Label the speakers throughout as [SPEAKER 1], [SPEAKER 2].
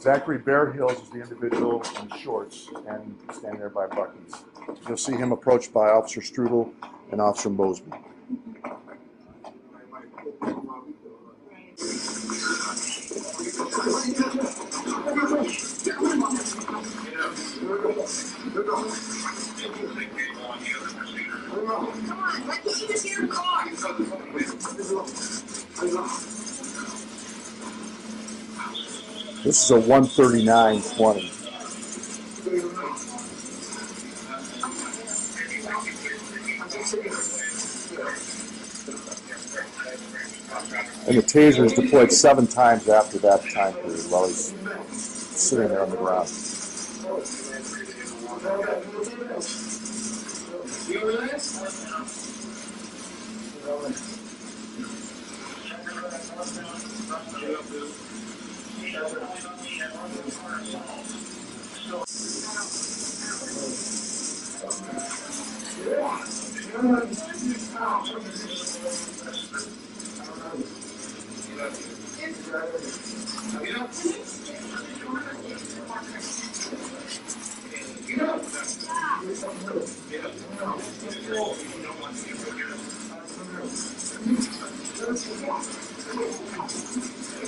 [SPEAKER 1] Zachary Bearhills is the individual in shorts and standing there by Bucky's. You'll see him approached by Officer Strudel and Officer Mosby.
[SPEAKER 2] Come on, let me just hear the car.
[SPEAKER 1] This is a 139.20. And the taser is deployed 7 times after that time period while he's sitting there on the ground.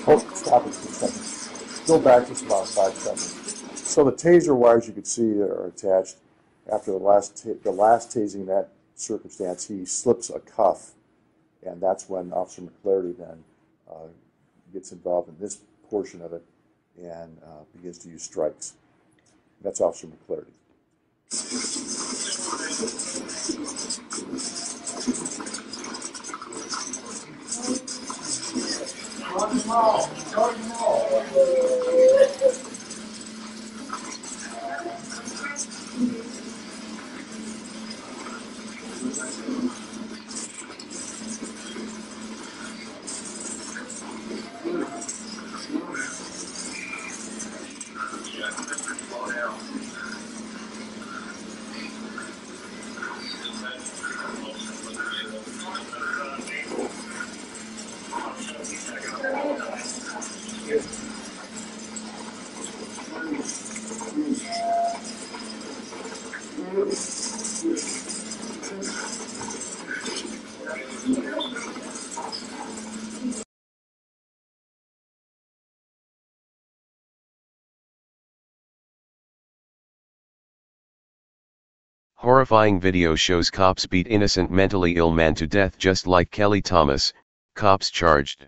[SPEAKER 1] Oh, stop it for a second. Go back just about 5 seconds. So the taser wires you can see are attached. After the last tasing in that circumstance, he slips a cuff, and that's when Officer McClarty then gets involved in this portion of it and begins to use strikes. That's Officer McClarty.
[SPEAKER 3] Horrifying video shows cops beat innocent mentally ill man to death just like Kelly Thomas, cops charged.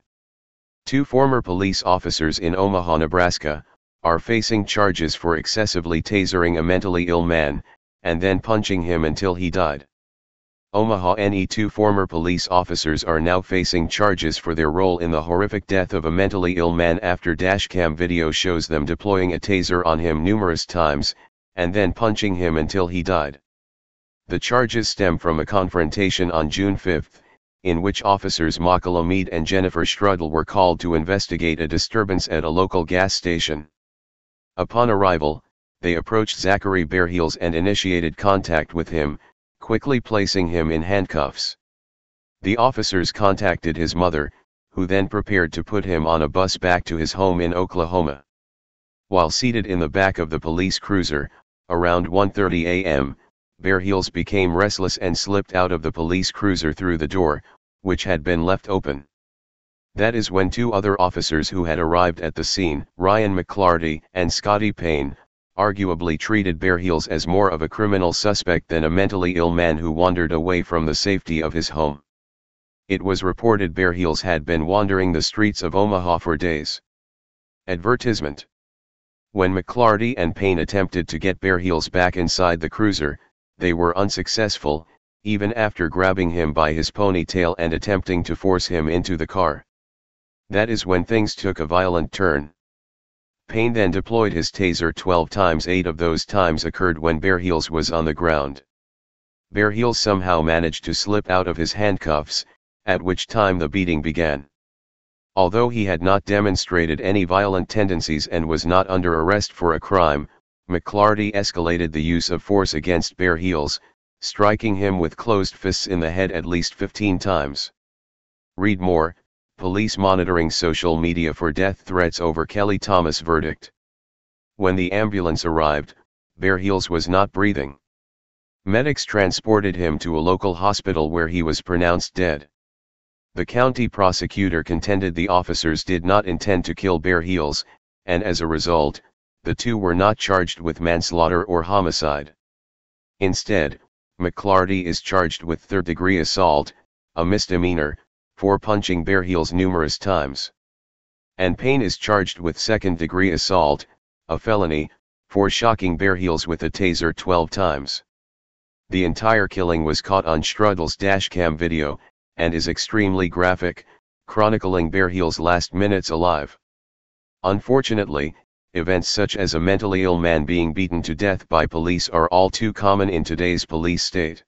[SPEAKER 3] 2 former police officers in Omaha, Nebraska, are facing charges for excessively tasering a mentally ill man, and then punching him until he died. Omaha NE 2 former police officers are now facing charges for their role in the horrific death of a mentally ill man after dashcam video shows them deploying a taser on him numerous times, and then punching him until he died. The charges stem from a confrontation on June 5, in which officers Michael Omid and Jennifer Strudel were called to investigate a disturbance at a local gas station. Upon arrival, they approached Zachary Bearhills and initiated contact with him, quickly placing him in handcuffs. The officers contacted his mother, who then prepared to put him on a bus back to his home in Oklahoma. While seated in the back of the police cruiser, around 1:30 a.m., Bearhills became restless and slipped out of the police cruiser through the door, which had been left open. That is when 2 other officers who had arrived at the scene, Ryan McClarty and Scotty Payne, arguably treated Bearhills as more of a criminal suspect than a mentally ill man who wandered away from the safety of his home. It was reported Bearhills had been wandering the streets of Omaha for days. Advertisement. When McClarty and Payne attempted to get Bearhills back inside the cruiser, they were unsuccessful, even after grabbing him by his ponytail and attempting to force him into the car. That is when things took a violent turn. Payne then deployed his taser 12 times. 8 of those times occurred when Bearhills was on the ground. Bearhills somehow managed to slip out of his handcuffs, at which time the beating began. Although he had not demonstrated any violent tendencies and was not under arrest for a crime, McClarty escalated the use of force against Bearhills, striking him with closed fists in the head at least 15 times. Read more, police monitoring social media for death threats over Kelly Thomas verdict. When the ambulance arrived, Bare Heels was not breathing. Medics transported him to a local hospital where he was pronounced dead. The county prosecutor contended the officers did not intend to kill Bare Heels, and as a result, the two were not charged with manslaughter or homicide. Instead, McClarty is charged with third-degree assault, a misdemeanor, for punching Bare Heels numerous times. And Payne is charged with second-degree assault, a felony, for shocking Bare Heels with a taser 12 times. The entire killing was caught on Strudel's dashcam video, and is extremely graphic, chronicling Bare Heels' last minutes alive. Unfortunately, events such as a mentally ill man being beaten to death by police are all too common in today's police state.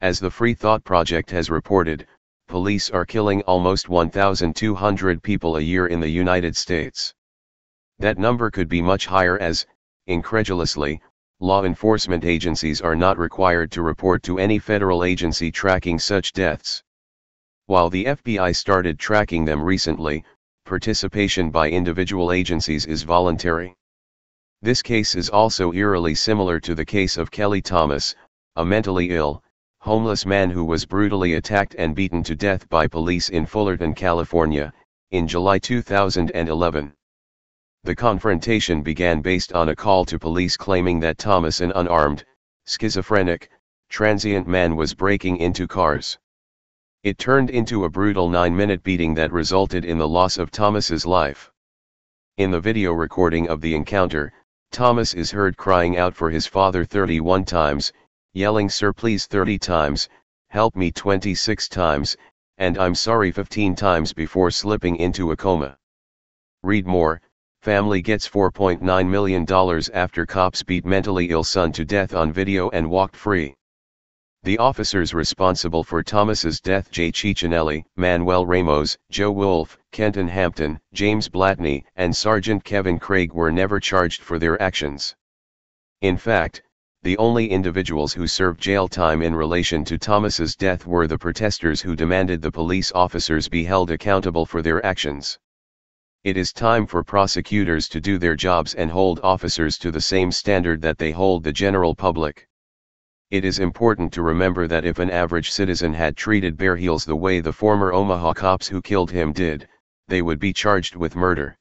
[SPEAKER 3] As the Free Thought Project has reported, police are killing almost 1,200 people a year in the United States. That number could be much higher as, incredulously, law enforcement agencies are not required to report to any federal agency tracking such deaths. While the FBI started tracking them recently, participation by individual agencies is voluntary. This case is also eerily similar to the case of Kelly Thomas, a mentally ill, homeless man who was brutally attacked and beaten to death by police in Fullerton, California, in July 2011. The confrontation began based on a call to police claiming that Thomas, an unarmed, schizophrenic, transient man, was breaking into cars. It turned into a brutal 9-minute beating that resulted in the loss of Thomas's life. In the video recording of the encounter, Thomas is heard crying out for his father 31 times, yelling "Sir, please" 30 times, "Help me" 26 times, and "I'm sorry" 15 times before slipping into a coma. Read more. Family gets $4.9 million after cops beat mentally ill son to death on video and walked free. The officers responsible for Thomas's death, Jay Cicchinelli, Manuel Ramos, Joe Wolf, Kenton Hampton, James Blatney, and Sergeant Kevin Craig, were never charged for their actions. In fact, the only individuals who served jail time in relation to Thomas's death were the protesters who demanded the police officers be held accountable for their actions. It is time for prosecutors to do their jobs and hold officers to the same standard that they hold the general public. It is important to remember that if an average citizen had treated Bare Heels the way the former Omaha cops who killed him did, they would be charged with murder.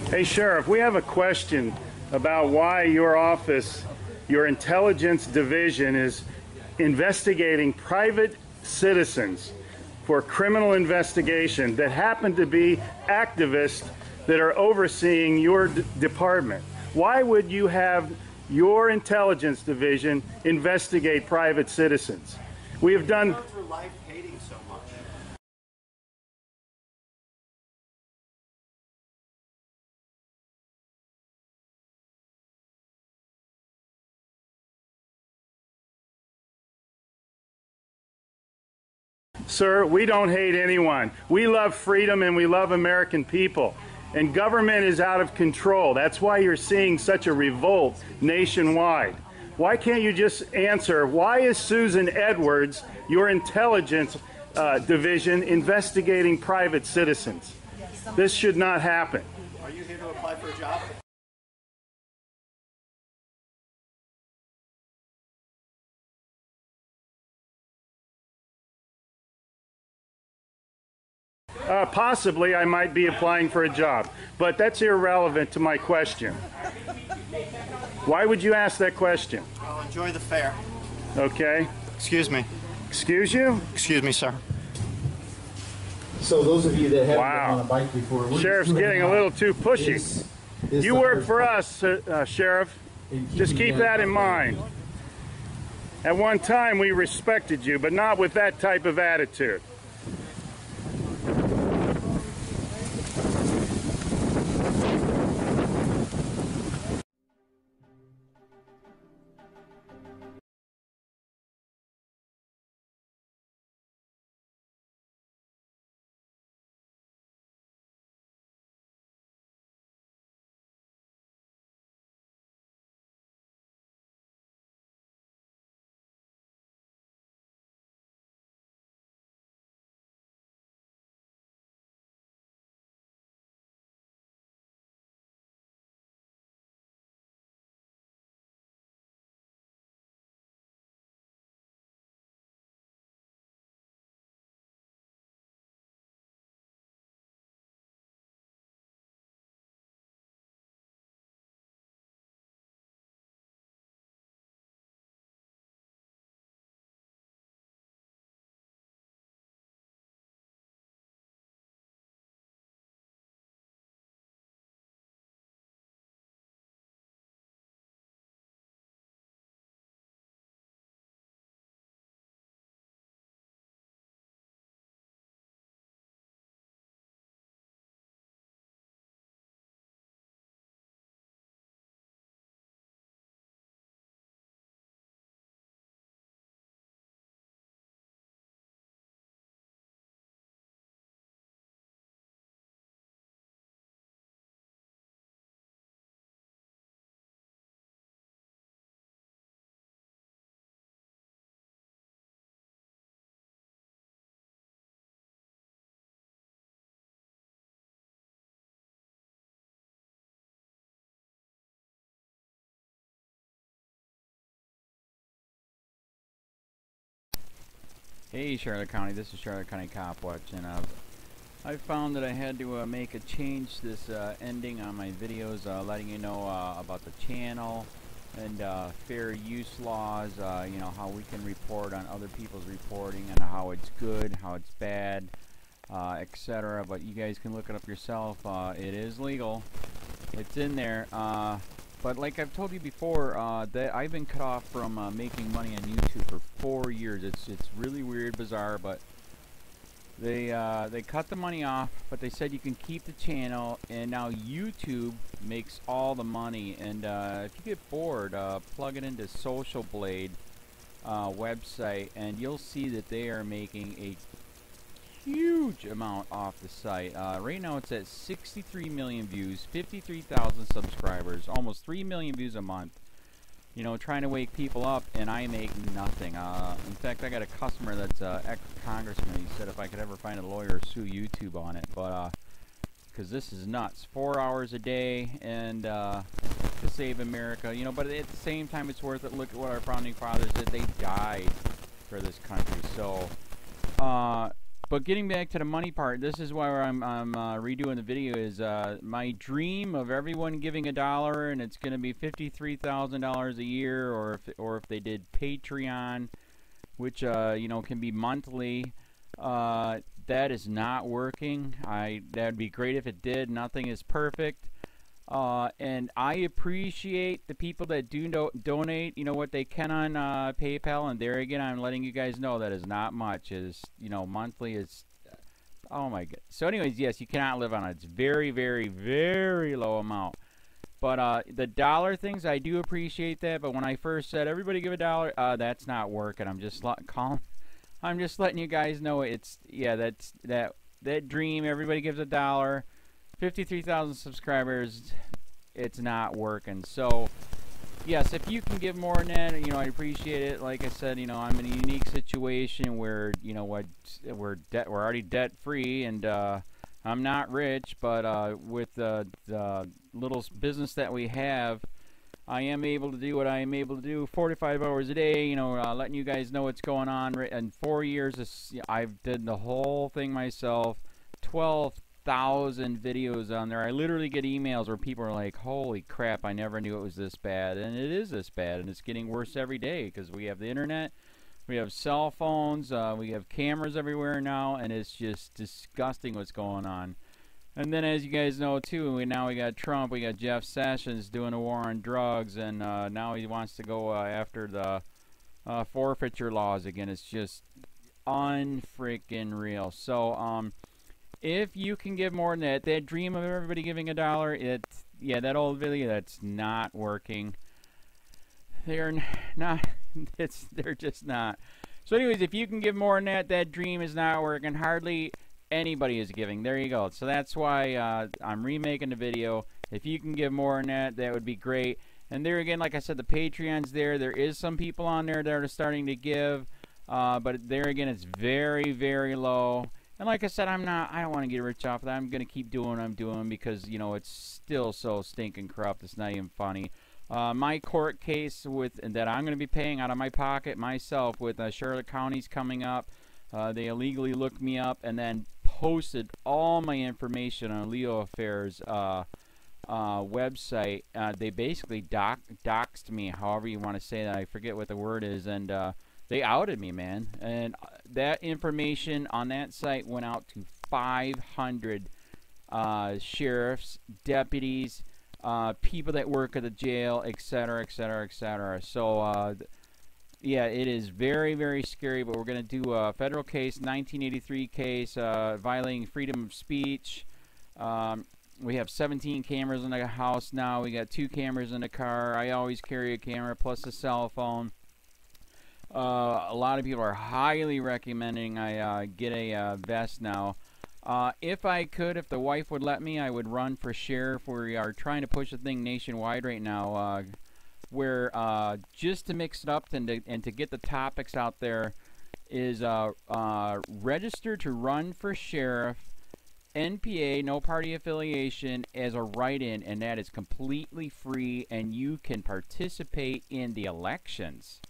[SPEAKER 4] Hey, Sheriff, we have a question about why your office, your intelligence division, is investigating private citizens for criminal investigation that happen to be activists that are overseeing your department. Why would you have your intelligence division investigate private citizens? We have done... Sir, we don't hate anyone. We love freedom and we love American people. And government is out of control. That's why you're seeing such a revolt nationwide. Why can't you just answer, why is Susan Edwards, your intelligence division investigating private citizens. This should not happen.
[SPEAKER 5] Are you here to apply for a job?
[SPEAKER 4] Possibly I might be applying for a job, but that's irrelevant to my question. Why would you ask that question?
[SPEAKER 5] Well, enjoy the fair.
[SPEAKER 4] Okay.
[SPEAKER 5] Excuse me.
[SPEAKER 4] Excuse you?
[SPEAKER 5] Excuse me, sir.
[SPEAKER 6] So those of you that haven't
[SPEAKER 4] Wow.
[SPEAKER 6] been on a bike before, we're
[SPEAKER 4] Sheriff's
[SPEAKER 6] just
[SPEAKER 4] getting a little too pushy. You work for us, Sheriff. Just keep that in mind. At one time we respected you, but not with that type of attitude.
[SPEAKER 7] Hey Charlotte County, this is Charlotte County COPWATCH, and I found that I had to make a change this ending on my videos, letting you know about the channel and fair use laws, you know, how we can report on other people's reporting and how it's good, how it's bad, etc. But you guys can look it up yourself. It is legal. It's in there. But like I've told you before, that I've been cut off from making money on YouTube for 4 years. It's really weird, bizarre, but they cut the money off, but they said you can keep the channel, and now YouTube makes all the money. And if you get bored, plug it into Social Blade website, and you'll see that they are making a huge amount off the site. Right now it's at 63 million views, 53,000 subscribers, almost 3 million views a month. You know, trying to wake people up, and I make nothing. In fact, I got a customer that's ex-congressman. He said if I could ever find a lawyer, sue YouTube on it. But because this is nuts. 4 hours a day, and to save America. You know, but at the same time, it's worth it. Look at what our founding fathers did. They died for this country. So, but getting back to the money part, this is why I'm redoing the video. Is my dream of everyone giving $1, and it's going to be $53,000 a year, or if they did Patreon, which you know, can be monthly. That is not working. That'd be great if it did. Nothing is perfect. And I appreciate the people that do donate, you know, what they can on PayPal. And there again, I'm letting you guys know that is not much. Is, you know, monthly is, oh my god. So anyways, yes, you cannot live on it. It's very, very, very low amount. But the dollar things, I do appreciate that. But when I first said everybody give $1, that's not working. I'm just letting you guys know it's, yeah, that's that dream. Everybody gives $1. 53,000 subscribers, it's not working. So yes, if you can give more than that, you know, I appreciate it. Like I said, you know, I'm in a unique situation where, you know, we're already debt free, and I'm not rich, but with the little business that we have, I am able to do what I am able to do 45 hours a day, you know, letting you guys know what's going on. In 4 years, I've did the whole thing myself, 12,000 videos on there. I literally get emails where people are like, holy crap, I never knew it was this bad. And it is this bad, and it's getting worse every day because we have the internet, we have cell phones, we have cameras everywhere now, and it's just disgusting what's going on. And then, as you guys know, too, now we got Trump, we got Jeff Sessions doing a war on drugs, and now he wants to go after the forfeiture laws again. It's just unfreaking real. So, if you can give more than that dream of everybody giving $1, yeah, that old video, that's not working. They're not, they're just not. So anyways, if you can give more than that dream is not working. Hardly anybody is giving. There you go. So that's why I'm remaking the video. If you can give more than that would be great. And there again, like I said, the Patreon's there. There is some people on there that are starting to give, but there again, it's very, very low. And like I said, I don't want to get rich off of that. I'm going to keep doing what I'm doing because, you know, it's still so stinking corrupt. It's not even funny. My court case that I'm going to be paying out of my pocket myself with Charlotte County's coming up. They illegally looked me up and then posted all my information on LEOAFFAIRS website. They basically doxed me, however you want to say that. I forget what the word is, and they outed me, man. And that information on that site went out to 500 sheriffs, deputies, people that work at the jail, etc., etc., etc. So, yeah, it is very, very scary, but we're going to do a federal case, 1983 case, violating freedom of speech. We have 17 cameras in the house now. We got 2 cameras in the car. I always carry a camera plus a cell phone. A lot of people are highly recommending I get a vest now. If I could, if the wife would let me, I would run for sheriff. We are trying to push the thing nationwide right now. Where just to mix it up and to get the topics out there is register to run for sheriff, NPA, no party affiliation, as a write-in, and that is completely free, and you can participate in the elections.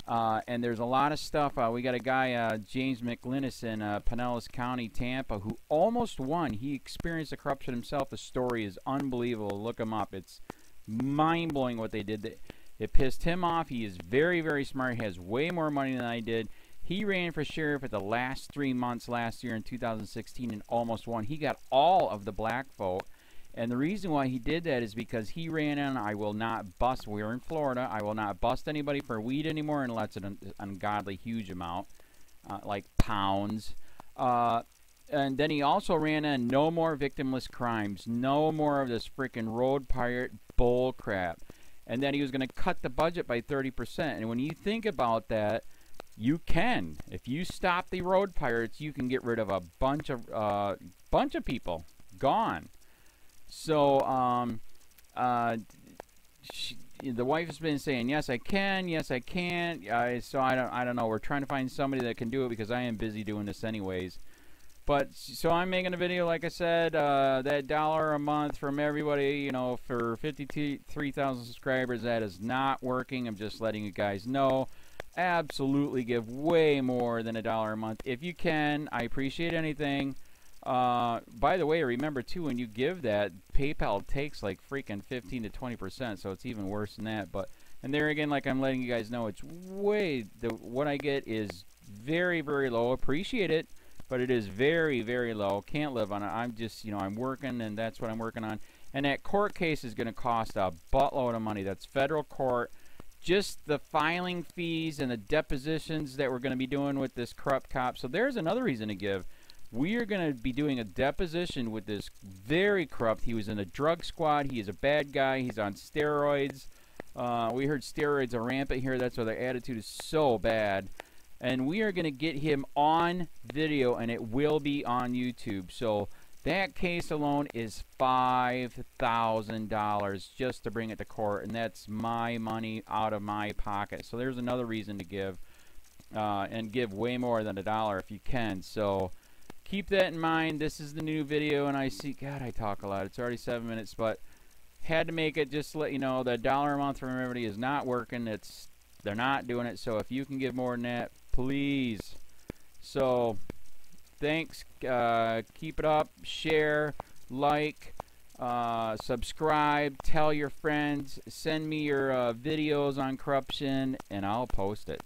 [SPEAKER 7] And there's a lot of stuff. We got a guy, James McLinnis in Pinellas County, Tampa, who almost won. He experienced the corruption himself. The story is unbelievable. Look him up. It's mind-blowing what they did. It pissed him off. He is very, very smart. He has way more money than I did. He ran for sheriff at the last 3 months last year in 2016 and almost won. He got all of the black vote. And the reason why he did that is because he ran on, I will not bust, we're in Florida, I will not bust anybody for weed anymore unless it's an ungodly huge amount, like pounds. And then he also ran on no more victimless crimes, no more of this freaking road pirate bull crap. And then he was going to cut the budget by 30%. And when you think about that, you can. If you stop the road pirates, you can get rid of a bunch of people. Gone. So, the wife has been saying, yes, I can, yes, I can't. So I don't know. We're trying to find somebody that can do it because I am busy doing this anyways. But, so I'm making a video, like I said, that $1 a month from everybody, you know, for 53,000 subscribers, that is not working. I'm just letting you guys know. Absolutely give way more than $1 a month. If you can, I appreciate anything. By the way, remember too, when you give that, PayPal takes like freaking 15 to 20%, so it's even worse than that. But, and there again, like I'm letting you guys know, it's way, what I get is very, very low. Appreciate it, but it is very, very low. Can't live on it. I'm just, you know, I'm working, and that's what I'm working on. And that court case is going to cost a buttload of money. That's federal court. Just the filing fees and the depositions that we're going to be doing with this corrupt cop. So there's another reason to give. We are going to be doing a deposition with this very corrupt. He was in a drug squad. He is a bad guy. He's on steroids. We heard steroids are rampant here. That's why their attitude is so bad. And we are going to get him on video, and it will be on YouTube. So That case alone is $5,000 just to bring it to court, and that's my money out of my pocket. So there's another reason to give, and give way more than $1 if you can. So keep that in mind. This is the new video, and I see, God, I talk a lot. It's already 7 minutes, but had to make it just to let you know the $1 a month from everybody is not working. They're not doing it. So if you can give more than that, please. So thanks. Keep it up. Share, like, subscribe, tell your friends, send me your videos on corruption, and I'll post it.